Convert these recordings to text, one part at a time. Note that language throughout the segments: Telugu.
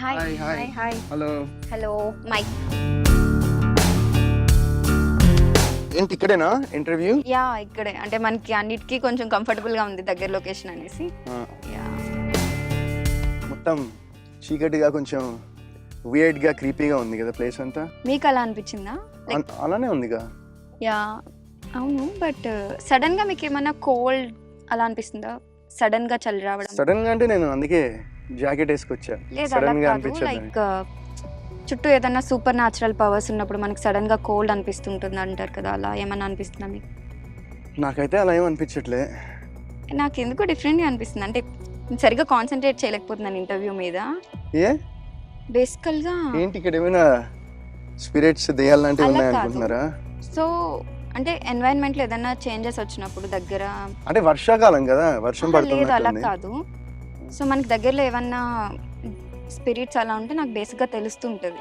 Hi hi hi hi hi hello hello Mike. ఏంటి ఇక్కడేనా ఇంటర్వ్యూ? యా ఇక్కడే, అంటే మనకి అన్నిటికీ కొంచెం కంఫర్టబుల్ గా ఉంది దగ్గర లొకేషన్ అనేసి. యా మొత్తం చీకటిగా కొంచెం వియర్డ్ గా క్రీపీగా ఉంది కదా ప్లేస్ అంతా. మీకు అలా అనిపించిందా? అలానే ఉందిగా. యా అవును, బట్ సడన్ గా మీకు ఏమన్నా కోల్డ్ అలా అనిపిస్తుందా? సడన్ గా చలి రావడం? సడన్ గా అంటే నేను అందుకే జాకెట్ వేసుకొచ్చా. లేదు అలా సడన్ గా కాదు, అనిపించదు. లైక్ చుట్టూ ఏదన్నా సూపర్ న్యాచురల్ పవర్స్ ఉన్నప్పుడు మనకి సడన్ గా కోల్డ్ అనిపిస్తుంటుంది అంటారు కదా, అలా ఏమన్నా అనిపిస్తుందా మీకు? నాకైతే అలా ఏం అనిపించట్లే. నాకు ఎందుకో డిఫరెంట్గా అనిపిస్తుంది, అంటే నేను సరిగ్గా కాన్సన్ట్రేట్ చేయలేకపోతున్నాను ఇంటర్వ్యూ మీద. ఏ బేసికల్గా ఏంటి ఇక్కడ ఏమైనా స్పిరిట్స్ దెయ్యాలంటే అలా ఉన్నాయి కాదు. అనుకుంటున్నారా? సో అంటే ఎన్వైరన్మెంట్లో ఏదైనా చేంజెస్ వచ్చినప్పుడు దగ్గర అంటే వర్షాకాలం కదా, వర్షం లేదు అలా పడుతుంది. కాదు. సో మనకి దగ్గరలో ఏమన్నా స్పిరిట్స్ అలా ఉంటే నాకు బేసిక్గా తెలుస్తుంటుంది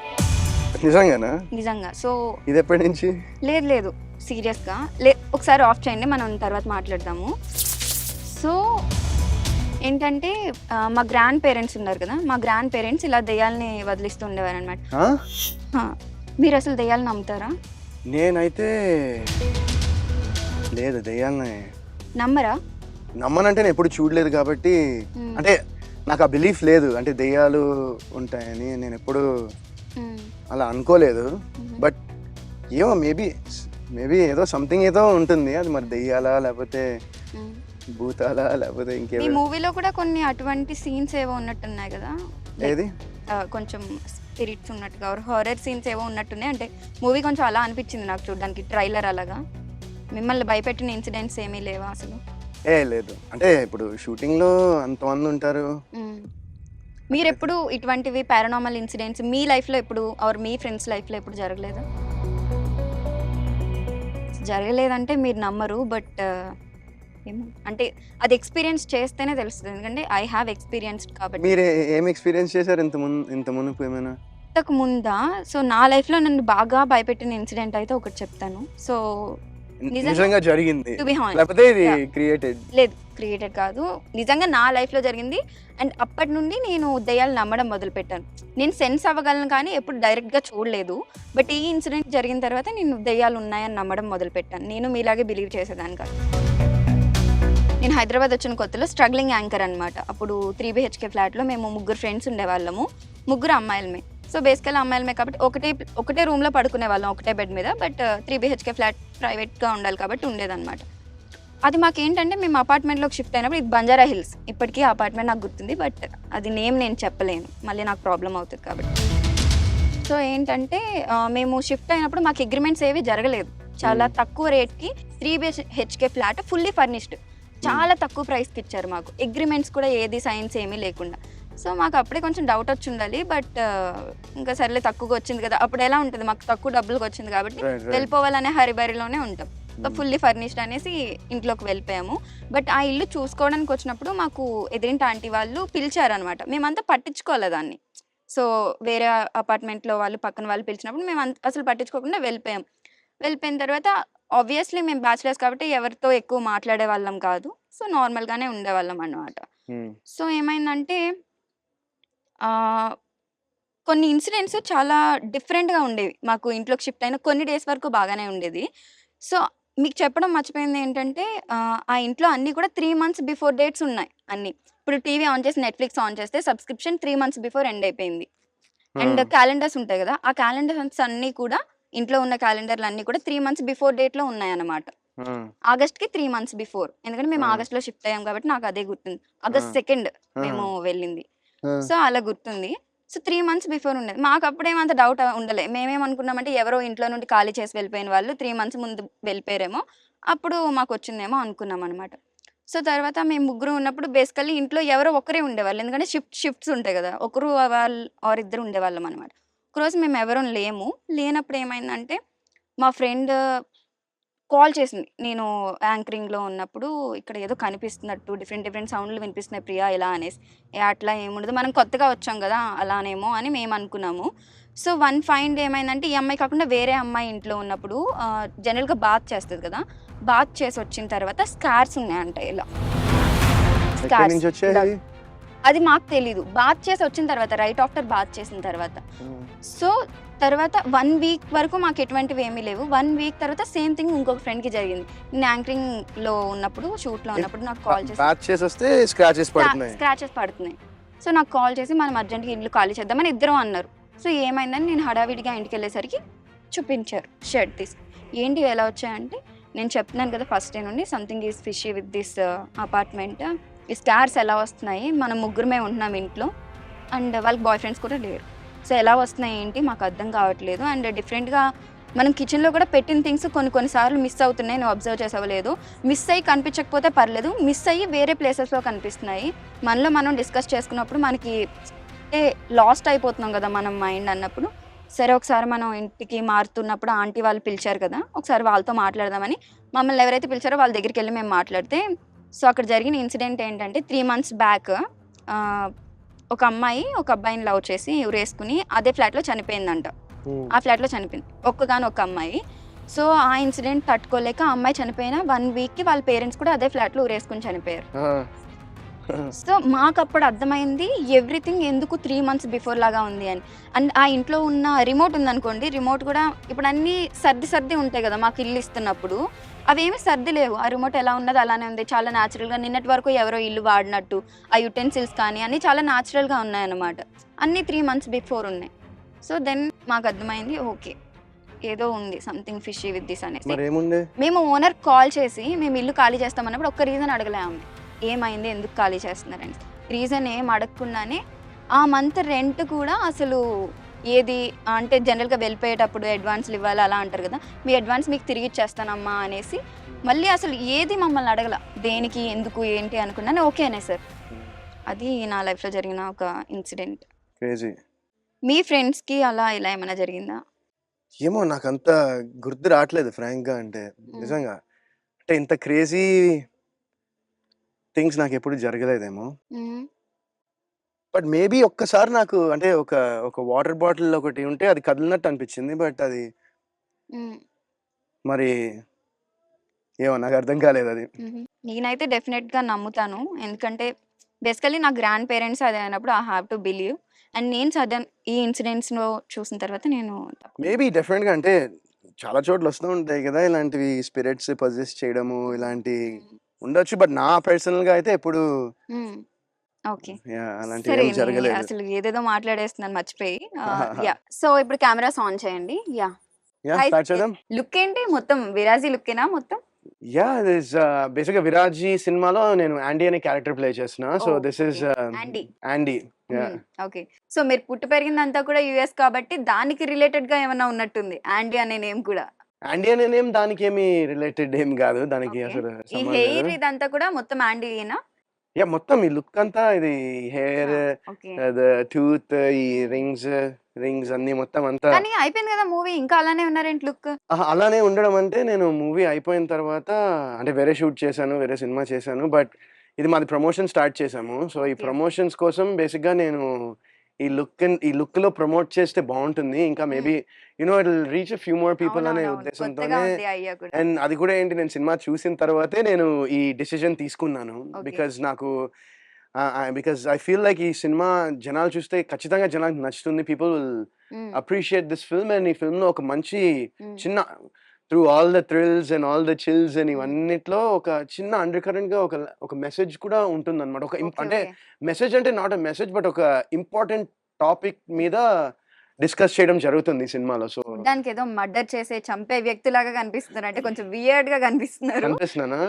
నిజంగానా? నిజంగా. సో ఇది ఎప్పటి నుంచి? లేదు సీరియస్గా ఒకసారి ఆఫ్ చేయండి, మనం తర్వాత మాట్లాడదాము. సో ఏంటంటే మా గ్రాండ్ పేరెంట్స్ ఉన్నారు కదా, మా గ్రాండ్ పేరెంట్స్ ఇలా దెయ్యాలని వదిలిస్తూ ఉండేవారు అనమాట. మీరు అసలు దెయ్యాలని నమ్ముతారా? నేనైతే లేదు, దెయ్యాలని నమ్మరా? నమ్మనంటే నేను ఎప్పుడు చూడలేదు కాబట్టి, అంటే నాకు ఆ బిలీఫ్ లేదు, అంటే దెయ్యాలు ఉంటాయని నేను ఎప్పుడు అలా అనుకోలేదు. బట్ ఏమో మేబీ ఏదో సంథింగ్ ఏదో ఉంటుంది, అది మరి దెయ్యాలా లేకపోతే భూతాలా లేకపోతే ఈ ఇంకేమో. మూవీలో కూడా కొన్ని అటువంటి సీన్స్ ఏవో ఉన్నట్టున్నాయి కదా, ఏది కొంచెం స్పిరిట్స్ ఉన్నట్టుగా హారర్ సీన్స్ ఏవో ఉన్నట్టున్నాయి. అంటే మూవీ కొంచెం అలా అనిపించింది నాకు చూడడానికి, ట్రైలర్ అలాగా. మిమ్మల్ని భయపెట్టిన ఇన్సిడెంట్స్ ఏమీ లేవా అసలు? లేదు, అంటే ఇప్పుడు షూటింగ్ లో అంతమంది ఉంటారు. మీరు ఎప్పుడు ఇటువంటివి పారానార్మల్ ఇన్సిడెంట్స్ మీ లైఫ్లో ఎప్పుడు ఆర్ మీ ఫ్రెండ్స్ లైఫ్లో ఎప్పుడు జరగలేదా? జరగలేదంటే మీరు నమ్మరు, బట్ ఏమో అంటే అది ఎక్స్పీరియన్స్ చేస్తేనే తెలుస్తుంది, ఎందుకంటే ఐ హ్యావ్ ఎక్స్పీరియన్స్డ్ కాబట్టి. మీరు ఏం ఎక్స్పీరియన్స్ చేశారు ఇంత మునుపు ఏమైనా? ఇంతకు ముందా? సో నా లైఫ్లో నన్ను బాగా భయపెట్టిన ఇన్సిడెంట్ అయితే ఒకటి చెప్తాను. సో నిజంగా జరిగింది టు బి హానెస్ట్, లేకపోతే ఇది క్రియేటెడ్? లేదు క్రియేటెడ్ కాదు, నిజంగా నా లైఫ్లో జరిగింది. అండ్ అప్పటి నుండి నేను దెయ్యాలు నమ్మడం మొదలుపెట్టాను. నేను సెన్స్ అవ్వగలను కానీ ఎప్పుడు డైరెక్ట్గా చూడలేదు. బట్ ఈ ఇన్సిడెంట్ జరిగిన తర్వాత నేను దెయ్యాలు ఉన్నాయని నమ్మడం మొదలుపెట్టాను. నేను మీలాగే బిలీవ్ చేసేదాన్ని కాదు. నేను హైదరాబాద్ వచ్చిన కొత్తలో స్ట్రగ్లింగ్ యాంకర్ అనమాట. అప్పుడు 3 BHK ఫ్లాట్లో మేము 3 ఫ్రెండ్స్ ఉండేవాళ్ళము, 3 అమ్మాయిలమే. సో బేసికల్ అమ్మాయిలమే కాబట్టి ఒకటే రూమ్లో పడుకునే వాళ్ళం, ఒకటే బెడ్ మీద. బట్ 3 BHK ఫ్లాట్ ప్రైవేట్గా ఉండాలి కాబట్టి ఉండేదన్నమాట. అది మాకేంటంటే మేము అపార్ట్మెంట్లోకి షిఫ్ట్ అయినప్పుడు, ఇది బంజారా హిల్స్, ఇప్పటికీ అపార్ట్మెంట్ నాకు గుర్తుంది, బట్ అది నేమ్ నేను చెప్పలేను, మళ్ళీ నాకు ప్రాబ్లం అవుతుంది కాబట్టి. సో ఏంటంటే మేము షిఫ్ట్ అయినప్పుడు మాకు అగ్రిమెంట్స్ ఏవి జరగలేదు. చాలా తక్కువ రేట్కి 3 BHK ఫ్లాట్ ఫుల్లీ ఫర్నిష్డ్, చాలా తక్కువ ప్రైస్కి ఇచ్చారు మాకు. అగ్రిమెంట్స్ కూడా ఏది సైన్స్ ఏమీ లేకుండా. సో మాకు అప్పుడే కొంచెం డౌట్ వచ్చి ఉండాలి, బట్ ఇంకా సర్లే తక్కువగా వచ్చింది కదా, అప్పుడు ఎలా ఉంటుంది, మాకు తక్కువ డబ్బులకు వచ్చింది కాబట్టి వెళ్ళిపోవాలనే హరిబరిలోనే ఉంటాం. సో ఫుల్లీ ఫర్నిష్డ్ అనేసి ఇంట్లోకి వెళ్ళిపోయాము. బట్ ఆ ఇల్లు చూసుకోవడానికి వచ్చినప్పుడు మాకు ఎదిరింటి ఆంటీ వాళ్ళు పిలిచారనమాట. మేమంతా పట్టించుకోవాలి దాన్ని. సో వేరే అపార్ట్మెంట్లో వాళ్ళు పక్కన వాళ్ళు పిలిచినప్పుడు మేము అసలు పట్టించుకోకుండా వెళ్ళిపోయాం. వెళ్ళిపోయిన తర్వాత ఆబ్వియస్లీ మేము బ్యాచిలర్స్ కాబట్టి ఎవరితో ఎక్కువ మాట్లాడే వాళ్ళం కాదు. సో నార్మల్గానే ఉండేవాళ్ళం అన్నమాట. సో ఏమైందంటే కొన్ని ఇన్సిడెంట్స్ చాలా డిఫరెంట్గా ఉండేవి. మాకు ఇంట్లోకి షిఫ్ట్ అయిన కొన్ని డేస్ వరకు బాగానే ఉండేది. సో మీకు చెప్పడం మర్చిపోయింది ఏంటంటే ఆ ఇంట్లో అన్నీ కూడా 3 months బిఫోర్ డేట్స్ ఉన్నాయి అన్నీ. ఇప్పుడు టీవీ ఆన్ చేసి నెట్ఫ్లిక్స్ ఆన్ చేస్తే సబ్స్క్రిప్షన్ 3 months బిఫోర్ ఎండ్ అయిపోయింది. అండ్ క్యాలెండర్స్ ఉంటాయి కదా, ఆ క్యాలెండర్స్ అన్నీ కూడా, ఇంట్లో ఉన్న క్యాలెండర్లు అన్నీ కూడా 3 months బిఫోర్ డేట్లో ఉన్నాయన్నమాట. ఆగస్ట్కి 3 months బిఫోర్, ఎందుకంటే మేము ఆగస్ట్లో షిఫ్ట్ అయ్యాం కాబట్టి నాకు అదే గుర్తుంది. August 2 మేము వెళ్ళింది. సో అలా గుర్తుంది. సో 3 months బిఫోర్ ఉండేది. మాకు అప్పుడేమంత డౌట్ ఉండలే. మేమేమనుకున్నామంటే ఎవరో ఇంట్లో నుండి ఖాళీ చేసి వెళ్ళిపోయిన వాళ్ళు 3 months ముందు వెళ్ళిపోయారేమో, అప్పుడు మాకు వచ్చిందేమో అనుకున్నాం అనమాట. సో తర్వాత మేము 3 ఉన్నప్పుడు బేసికల్లీ ఇంట్లో ఎవరో ఒకరే ఉండేవాళ్ళు, ఎందుకంటే షిఫ్ట్స్ ఉంటాయి కదా, ఒకరు వాళ్ళు ఆర్ ఇద్దరు ఉండేవాళ్ళం అనమాట. ఒకరోజు మేము ఎవరూ లేనప్పుడు ఏమైందంటే మా ఫ్రెండ్ కాల్ చేసింది. నేను యాంకరింగ్లో ఉన్నప్పుడు ఇక్కడ ఏదో కనిపిస్తున్నట్టు డిఫరెంట్ సౌండ్లు వినిపిస్తున్నాయి ప్రియా ఇలా అనేసి. అట్లా ఏముండదు, మనం కొత్తగా వచ్చాం కదా అలానేమో అని మేము అనుకున్నాము. సో వన్ ఫైండ్ ఏమైందంటే ఈ అమ్మాయి కాకుండా వేరే అమ్మాయి ఇంట్లో ఉన్నప్పుడు జనరల్గా బాత్ చేస్తుంది కదా, బాత్ చేసి వచ్చిన తర్వాత స్కార్స్ ఉన్నాయంట ఇలా. అది మాకు తెలీదు. బాత్ చేసి వచ్చిన తర్వాత, రైట్ ఆఫ్టర్ బాత్ చేసిన తర్వాత. సో తర్వాత 1 వీక్ వరకు మాకు ఎటువంటివి ఏమీ లేవు. 1 వీక్ తర్వాత సేమ్ థింగ్ ఇంకొక ఫ్రెండ్‌కి జరిగింది. నేను యాంకరింగ్‌లో ఉన్నప్పుడు, షూట్‌లో ఉన్నప్పుడు నాకు కాల్ చేసి బ్యాచ్ చేసి వస్తే స్క్రాచెస్ పడుతున్నాయి. స్క్రాచెస్ పడుతున్నాయి. సో నాకు కాల్ చేసి మనం అర్జెంట్‌గా ఇల్లు ఖాళీ చేద్దామని ఇద్దరం అన్నారు. సో ఏమైందని నేను హడావిడిగా ఇంటికెళ్ళేసరికి చూపించారు షర్ట్ తీసి. ఏంటి ఎలా వచ్చాయంటే, నేను చెప్తున్నాను కదా ఫస్ట్ డే నుండి something is fishy with this apartment. ఈ స్టార్స్ ఎలా వస్తున్నాయి, మనం ముగ్గురమే ఉంటున్నాం ఇంట్లో అండ్ వాళ్ళకి బాయ్ ఫ్రెండ్స్ కూడా లేరు. సో ఎలా వస్తున్నాయి ఏంటి మాకు అర్థం కావట్లేదు. అండ్ డిఫరెంట్గా మనం కిచెన్లో కూడా పెట్టిన థింగ్స్ కొన్నిసార్లు మిస్ అవుతున్నాయి. నువ్వు అబ్జర్వ్ చేసావో లేదో, మిస్ అయ్యి కనిపించకపోతే పర్లేదు, మిస్ అయ్యి వేరే ప్లేసెస్లో కనిపిస్తున్నాయి. మనలో మనం డిస్కస్ చేసుకున్నప్పుడు మనకి అంటే లాస్ట్ అయిపోతున్నాం కదా మనం మైండ్ అన్నప్పుడు, సరే ఒకసారి మనం ఇంటికి మారుతున్నప్పుడు ఆంటీ వాళ్ళు పిలిచారు కదా, ఒకసారి వాళ్ళతో మాట్లాడదామని మమ్మల్ని ఎవరైతే పిలిచారో వాళ్ళ దగ్గరికి వెళ్ళి మేము మాట్లాడితే, సో అక్కడ జరిగిన ఇన్సిడెంట్ ఏంటంటే 3 months బ్యాక్ ఒక అమ్మాయి ఒక అబ్బాయిని లవ్ చేసి ఉరేసుకుని అదే ఫ్లాట్లో చనిపోయిందంట. ఆ ఫ్లాట్లో చనిపోయింది ఒక్క అమ్మాయి. సో ఆ ఇన్సిడెంట్ తట్టుకోలేక ఆ అమ్మాయి చనిపోయిన 1 వీక్కి వాళ్ళ పేరెంట్స్ కూడా అదే ఫ్లాట్లో ఉరేసుకుని చనిపోయారు. సో మాకు అప్పుడు అర్థమైంది ఎవ్రీథింగ్ ఎందుకు 3 months బిఫోర్ లాగా ఉంది అని. అండ్ ఆ ఇంట్లో ఉన్న రిమోట్ ఉందనుకోండి, రిమోట్ కూడా ఇప్పుడు అన్నీ సర్ది ఉంటాయి కదా మాకు ఇల్లు ఇస్తున్నప్పుడు, అవేమి సర్ది లేవు. ఆ రిమోట్ ఎలా ఉన్నది అలానే ఉంది, చాలా న్యాచురల్గా. నిన్నటి వరకు ఎవరో ఇల్లు వాడినట్టు ఆ యుటెన్సిల్స్ కానీ అన్నీ చాలా న్యాచురల్గా ఉన్నాయన్నమాట. అన్నీ 3 months బిఫోర్ ఉన్నాయి. సో దెన్ మాకు అర్థమైంది ఓకే ఏదో ఉంది సంథింగ్ ఫిషీ విత్ దిస్ అనేసి. మేము ఓనర్ కాల్ చేసి మేము ఇల్లు ఖాళీ చేస్తామన్నప్పుడు ఒక్క రీజన్ అడగలేము, ఏమైంది ఎందుకు ఖాళీ చేస్తున్నారని. రీజన్ ఏం అడగకుండానే ఆ మంత్ రెంట్ కూడా అసలు ఏది అంటే జనరల్గా వెళ్ళిపోయేటప్పుడు అడ్వాన్స్లు ఇవ్వాలి అలా అంటారు కదా, మీ అడ్వాన్స్ మీకు తిరిగి ఇచ్చేస్తానమ్మా అనేసి మళ్ళీ అసలు ఏది మమ్మల్ని అడగల, దేనికి ఎందుకు ఏంటి అనుకున్నాను ఓకే అనే సార్. అది నా లైఫ్లో జరిగిన ఒక ఇన్సిడెంట్. మీ ఫ్రెండ్స్కి అలా ఇలా ఏమైనా జరిగిందా? ఏమో నాకంత గుర్తు రావట్లేదు ఫ్రాంక్గా, అంటే నిజంగా అంటే ఇంత క్రేజీ థింగ్స్ నాకు ఎప్పుడు జరగలేదేమో. బట్ మేబీ ఒక్కసారి నాకు అంటే ఒక వాటర్ బాటిల్ ఒకటి ఉంటే అది కదిలినట్టు అనిపించింది. బట్ అది మరి ఏమో నాకు అర్థం కాలేదు అది. నేనైతే డెఫినెట్గా నమ్ముతాను, ఎందుకంటే బేసికలీ నా గ్రాండ్ పేరెంట్స్ అది అయినప్పుడు I have to believe. And నేను సడన్ ఈ ఇన్సిడెంట్స్లో చూసిన తర్వాత నేను మేబీ డెఫినెట్గా అంటే చాలా చోట్ల వస్తూ ఉంటాయి కదా ఇలాంటివి, స్పిరిట్స్ పొజెస్ చేయడము ఇలాంటి ఉండొచ్చు. బట్ నా పర్సనల్గా అయితే ఎప్పుడు ఓకే అలాంటివి సరే ఏం జరగలేదు. అసలు ఏదేదో మాట్లాడేస్తున్నాను మర్చిపోయి. యా సో ఇప్పుడు కెమెరాస్ ఆన్ చేయండి. యా స్టార్ట్ చేద్దాం. లుక్ ఏంటి మొత్తం విరాజీ లుక్కేనా మొత్తం? దిస్ బేసిక్గా విరాజీ సినిమాలో నేను యాండీ అనే క్యారెక్టర్ ప్లే చేస్తున్నా. So this is యాండీ. Okay so మీరు పుట్టి పెరిగిందంతా కూడా యుఎస్ కాబట్టి దానికి రిలేటెడ్ గా ఏమైనా ఉన్నట్టుంది యాండీ అనే నేమ్ కూడా. యాండీ అనే నేమ్ దానికి ఏమి రిలేటెడ్ ఏం కాదు, దానికి అసలు ఈ హెయిర్ ఇదంతా కూడా మొత్తం యాండీనా? మొత్తం ఈ లుక్ అంతా ఇది హెయిర్, టూత్, ఈ రింగ్స్ అన్ని మొత్తం అంతా. కానీ అయిపోయింది కదా మూవీ, ఇంకా అలానే ఉన్నారేంటి లుక్? అలానే ఉండడం అంటే నేను మూవీ అయిపోయిన తర్వాత అంటే వేరే షూట్ చేశాను, వేరే సినిమా చేశాను. బట్ ఇది మాది ప్రమోషన్ స్టార్ట్ చేసాము. సో ఈ ప్రమోషన్స్ కోసం బేసిక్గా నేను ఈ లుక్ లో ప్రమోట్ చేస్తే బాగుంటుంది, ఇంకా maybe it will reach few more people అనే ఉద్దేశంతోనే. అండ్ అది కూడా ఏంటి, నేను సినిమా చూసిన తర్వాతే నేను ఈ డిసిజన్ తీసుకున్నాను. బికాజ్ ఐ ఫీల్ లైక్ ఈ సినిమా జనాలు చూస్తే ఖచ్చితంగా జనాలకు నచ్చుతుంది. People will appreciate this film. And ఈ ఫిల్మ్ లో ఒక మంచి చిన్న through all the thrills and all the chills and ఇవన్నిట్లో ఒక చిన్న అండర్ కరెంట్ గా ఒక మెసేజ్ కూడా ఉంటుంది అనమాట. అంటే మెసేజ్ అంటే నాట్ అ మెసేజ్ బట్ ఒక ఇంపార్టెంట్ టాపిక్ మీద డిస్కస్ చేయడం జరుగుతుంది ఈ సినిమాలో. సో దానికి ఏదో మర్డర్ చేసే చంపే వ్యక్తిలాగా కనిపిస్తున్నారు, అంటే కొంచెం వియర్డ్ గా కనిపిస్తున్నారు. కనిపిస్తున్నానా?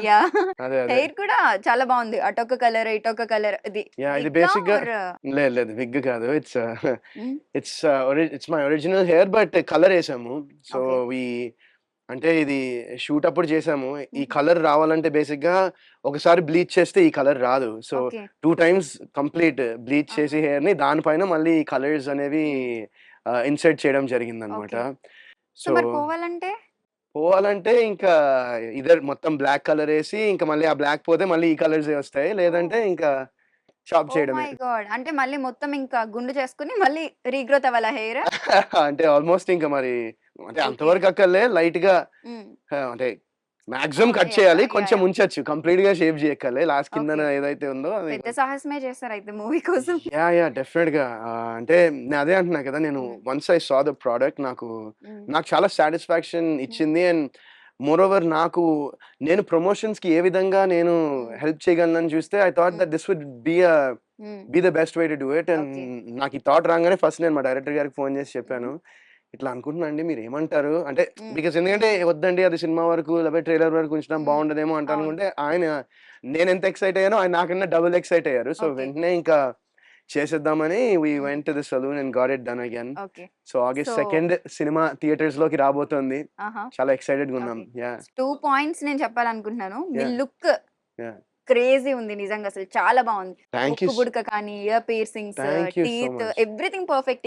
హెయిర్ కూడా చాలా బాగుంది, అటొక కలర్ ఇటొక కలర్. ఇది బేసిక్ గా లేదు విగ్ కాదు, it's my original hair but colour వేసాము. సో అంటే ఇది షూట్ అప్పుడు చేసాము. ఈ కలర్ రావాలంటే బేసిక్ గా ఒకసారి బ్లీచ్ చేస్తే ఈ కలర్ రాదు. సో 2 times కంప్లీట్ బ్లీచ్ చేసి హెయిర్ ని దానిపైన మళ్ళీ ఈ కలర్స్ అనేవి ఇన్సర్ట్ చేయడం జరిగింది అనమాట. సో పోవాలంటే ఇంకా ఇదర్ మొత్తం బ్లాక్ కలర్ వేసి ఇంకా మళ్ళీ ఆ బ్లాక్ పోతే మళ్ళీ ఈ కలర్స్ వస్తాయి, లేదంటే ఇంకా చాప్ చేయడమే. అంటే మళ్ళీ మొత్తం ఇంకా గుండు చేసుకుని మళ్ళీ రీగ్రోత్ అవ్వాలా హెయిర్? అంటే ఆల్మోస్ట్ ఇంకా మరి అంటే అంతవరకు అక్కర్లే, లైట్ గా అంటే మాక్సిమం Oh, కట్ yeah, చేయాలి, yeah, కొంచెం yeah. ఉంచచ్చు, కంప్లీట్ గా షేప్ చేయక్కర్లే, లాస్ట్ కింద Okay. ఏదైతే ఉందో అది. పెద్ద సాహసమే చేస్తారు అయితే మూవీ కోసం. యా డెఫినెట్ గా అంటే నేను అదే అంటున్నా కదా, నేను once I saw the product నాకు చాలా సాటిస్ఫాక్షన్ ఇచ్చింది. అండ్ మోర్ ఓవర్ నేను ప్రమోషన్స్ కి ఏ విధంగా నేను హెల్ప్ చేయగలను చూస్తే I thought that this would be the best way to do it. And Okay. నాకు ఈ థాట్ రాగానే ఫస్ట్ నేను మా డైరెక్టర్ గారికి ఫోన్ చేసి చెప్పాను, ఇట్లా అనుకుంటున్నా అండి, మీరు ఏమంటారు అంటే, బికాస్ ఎందుకంటే వద్దండి అది సినిమా వరకు లేకపోతే ట్రైలర్ వరకు ఉంచడం బాగుండదేమో అంటారు అనుకుంటే, నేను ఎంత ఎక్సైట్ అయ్యానో ఆయన నాకన్నా డబుల్ ఎక్సైట్ అయ్యారు. So Okay. వెంటనే ఇంకా చేసేద్దామని we went to the saloon and got it done again. Okay. So August So- 2 cinema theatres లోకి రాబోతోంది. ఆహా. చాలా ఎక్సైటెడ్ గా ఉన్నాం. యా 2 పాయింట్స్ నేను చెప్పాలనుకుంటున్నాను. మీ Yeah. Look Yeah. క్రేజీ ఉంది నిజంగా, అసలు చాలా బాగుంది. థ్యాంక్ యూ ముక్కు బుడక కానీ, year piercings, Thank you so teeth, much. Everything perfect.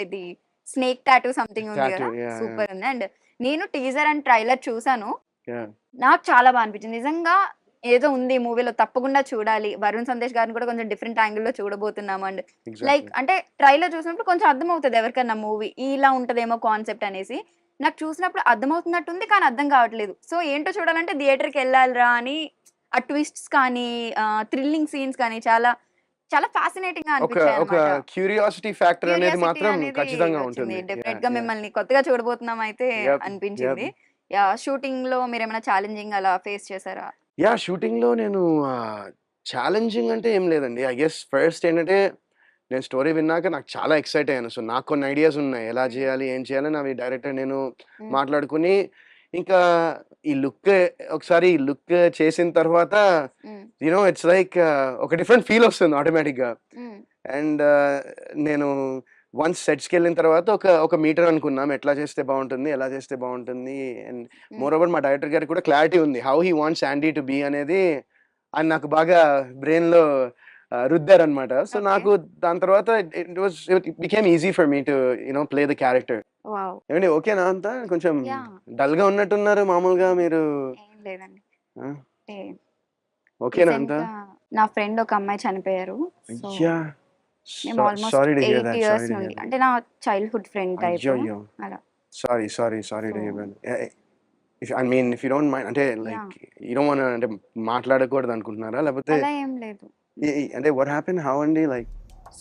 ఇది స్నేక్ టాటూ సంథింగ్ ఉంది Tattoo, కదా, yeah, సూపర్ ఉంది. అండ్ నేను టీజర్ అండ్ ట్రైలర్ చూసాను, యా నాకు చాలా బాగా అనిపించింది. నిజంగా ఏదో ఉంది మూవీలో, తప్పకుండా చూడాలి. వరుణ్ సందేశ్ గారిని కూడా కొంచెం డిఫరెంట్ యాంగిల్ లో చూడబోతున్నాం. అండ్ లైక్ అంటే ట్రైలర్ చూసినప్పుడు కొంచెం అర్థమవుతుంది ఎవరికన్నా మూవీ ఇలా ఉంటదేమో కాన్సెప్ట్ అనేసి. నాకు చూసినప్పుడు అర్థమవుతున్నట్టుంది కానీ అర్థం కావట్లేదు. సో ఏంటో చూడాలంటే థియేటర్కి వెళ్ళాలిరా అని, ఆ ట్విస్ట్స్ కానీ, థ్రిల్లింగ్ సీన్స్ కానీ చాలా చాలా ఫ్యాసినేటింగ్ గా ఒక అనిపించాయి ఒక అన్నమాట. క్యూరియాసిటీ ఫ్యాక్టర్ అనేది Curiosity మాత్రం అనేది ఖచ్చితంగా వచ్చింది. ఉంటుంది. డెఫినెట్ Yeah, గా yeah. మిమ్మల్ని కొత్తగా చూడబోతున్నాం అయితే Yep, అనిపించింది. యా షూటింగ్ లో మీరు ఏమైనా ఛాలెంజింగ్ అలా ఫేస్ చేశారా? యా షూటింగ్ లో నేను ఛాలెంజింగ్ అంటే ఏం లేదండి. ఐ గెస్ ఫస్ట్ ఏంటంటే, నేను స్టోరీ విన్నాక నాకు చాలా ఎక్సైట్ అయ్యాను. సో నాకు కొన్ని ఐడియాస్ ఉన్నాయి, ఎలా చేయాలి ఏం చేయాలని. అవి డైరెక్టర్ నేను మాట్లాడుకుని, ఇంకా ఈ లుక్ ఒకసారి ఈ లుక్ చేసిన తర్వాత ఇట్స్ లైక్ ఒక డిఫరెంట్ ఫీల్ వస్తుంది ఆటోమేటిక్ గా. అండ్ నేను వన్స్ సెట్స్కి వెళ్ళిన తర్వాత ఒక మీటర్ అనుకున్నాం, ఎట్లా చేస్తే బాగుంటుంది, ఎలా చేస్తే బాగుంటుంది. అండ్ మోర్ ఓవర్ మా డైరెక్టర్ గారికి కూడా క్లారిటీ ఉంది, how he wants Sandy to be అనేది ఆయన నాకు బాగా బ్రెయిన్ లో రుద్దారనమాట. So Okay. నాకు దాని తర్వాత it became easy for me to play the character. Wow. ఏమండి ఓకేనా అంతా? కొంచెం Yeah. డల్ గా ఉన్నట్టున్నారు మామూలుగా మీరు. ఏం లేదండి. ఆ, అంటే ఓకేనా recent అంతా? గా నా ఫ్రెండ్ ఒక అమ్మాయి చనిపోయారు. సో అయ్యా మేము almost sorry to hear 8 that, years sorry to నుండి, హియర్ అంటే నా చైల్డ్హుడ్ ఫ్రెండ్ టైప్ అయ్యో అలా. Sorry to So- here that. If you don't mind, అంటే లైక్ యూ డోంట్ వాంట్ అంటే మాట్లాడకూడదు అనుకుంటున్నారా, లేకపోతే అలా ఏం లేదు. అంటే వాట్ హ్యాపెన్, హౌ అండి లైక్?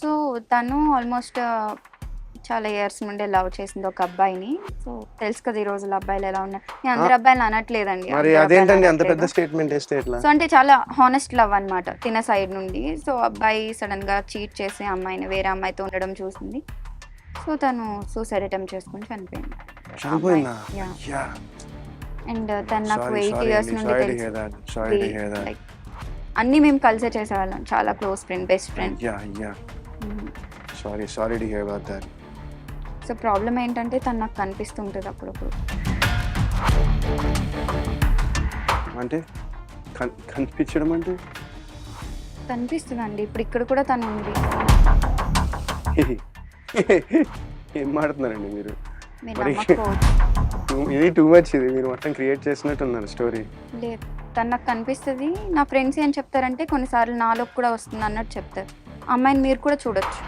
సో తను ఆల్మోస్ట్ చాలా ఇయర్స్ నుండి లవ్ చేసింది ఒక అబ్బాయిని. సో తెలుసు కదా ఈ రోజుల్లో అబ్బాయిలు ఎలా ఉన్నారు. నేను అందరు అబ్బాయిలు అనట్లేదండి, మరి అందరు అదేంటండి అబ్బాయిలు అంత పెద్ద అనట్లేదు. స్టేట్మెంట్ వేస్తే ఎట్లా? సో అంటే చాలా హానెస్ట్ లవ్ అన్నమాట తిన సైడ్ నుండి. సో అబ్బాయి సడన్ గా చీట్ చేసి అమ్మాయిని వేరే అమ్మాయితో ఉండడం చూసింది. సో తను సూసైడ్ అటెంప్ట్ చేసుకుని చనిపోయింది. చనిపోయిందా? Yeah. యా అండ్ తను నాకు సారీ 8 ఇయర్స్ అండి, నుండి సారీ టు తెలుసు. Here that, sorry to hear that. Like అన్ని మేము కలిసే చేసేవాళ్ళం, చాలా close friend, best friend. Yeah sorry to hear about that. So problem ఏంటంటే తను నాకు కనిపిస్తుంటుంది అప్పుడప్పుడు. అంటే కనిపించడం అంటే కనిపిస్తుందండి, ఇప్పుడు ఇక్కడ కూడా తను ఉంది. ఏం మాడుతున్నారండి మీరు? మీరు మరి నమ్మకపోవచ్చు. ఇది టూ మచ్, ఇది మీరు మొత్తం క్రియేట్ చేసినట్టున్నారు స్టోరీ. లేదు, తను నాకు కనిపిస్తుంది. నా ఫ్రెండ్స్ ఏం చెప్తారంటే కొన్నిసార్లు నాలోకి కూడా వస్తుంది అన్నట్టు చెప్తారు. అమ్మాయిని మీరు కూడా చూడొచ్చు.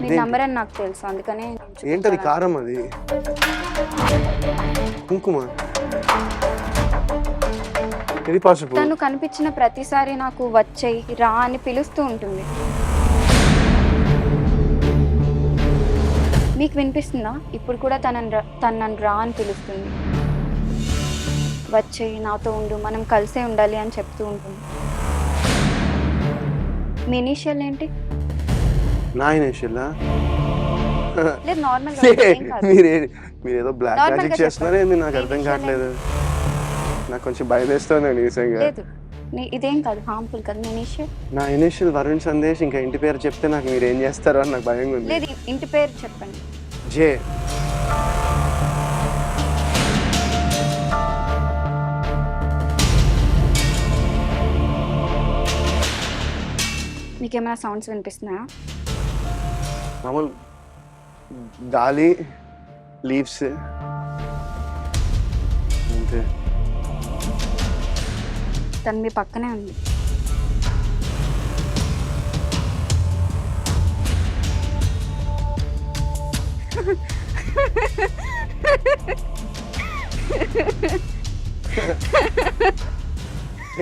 మీ ఇదేంటి? నంబర్ అని నాకు తెలుసు, అందుకనే నేను ఏంటది? చూపిస్తాను. కారం అది, కుంకుమ, ఇది పసుపు. తను కనిపించిన ప్రతిసారి నాకు వచ్చేయి రా అని పిలుస్తూ ఉంటుంది. మీకు వినిపిస్తుందా? ఇప్పుడు కూడా తను నన్ను రా అని పిలుస్తుంది. వచ్చేయి, నాతో ఉండు, మనం కలిసే ఉండాలి అని చెప్తూ ఉంటుంది. మీ ఇనిషియల్ ఏంటి? నా ఇనిషియలా? లేదు, నార్మల్ మీరేదో బ్లాక్ Normal గా మ్యాజిక్ చేస్తున్నారే, నాకు అర్థం Initial కావట్లేదు. నాకు కొంచెం భయం వేస్తుందండి నిజంగా. లేదు, ఇదేం కాదు, హార్మ్ఫుల్ కాదు. మీ ఇనిషియల్ నా ఇనిషియల్ వరుణ్ సందేశ్, ఇంకా ఇంటి పేరు చెప్తే నాకు మీరు ఏం చేస్తారో అని నాకు భయంగా ఉంది. లేదు, ఇంటి పేరు చెప్పండి. జే. మీకేమైనా సౌండ్స్ వినిపిస్తున్నాయా? మామూలు గాలి, లీవ్స్ అంతే. తను మీ పక్కనే ఉంది.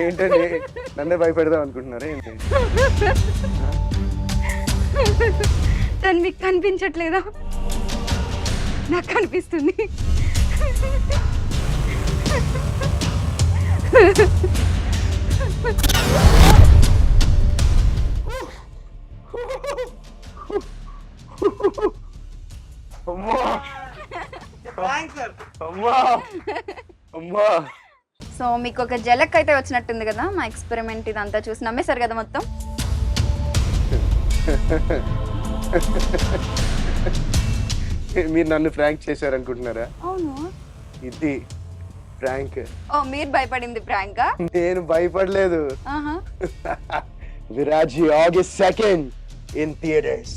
ఏంటండి నన్నే భయపెడదాం అనుకుంటున్నారా ఏంటి? తను మీకు కనిపించట్లేదా? నాకు కనిపిస్తుంది. అమ్మా అమ్మా అమ్మా. సో మీకు ఒక జలక్ అయితే వచ్చినట్టుంది కదా మా ఎక్స్పెరిమెంట్ ఇదంతా చూసి నమ్మేశారు కదా మొత్తం. మీరు నన్ను ఫ్రాంక్ చేశారనుకుంటున్నారా? అవును. ఇది ఫ్రాంక్. ఓ మీరు భయపడింది ప్రాంకా? నేను భయపడలేదు. విరాజీ August 2nd in theaters.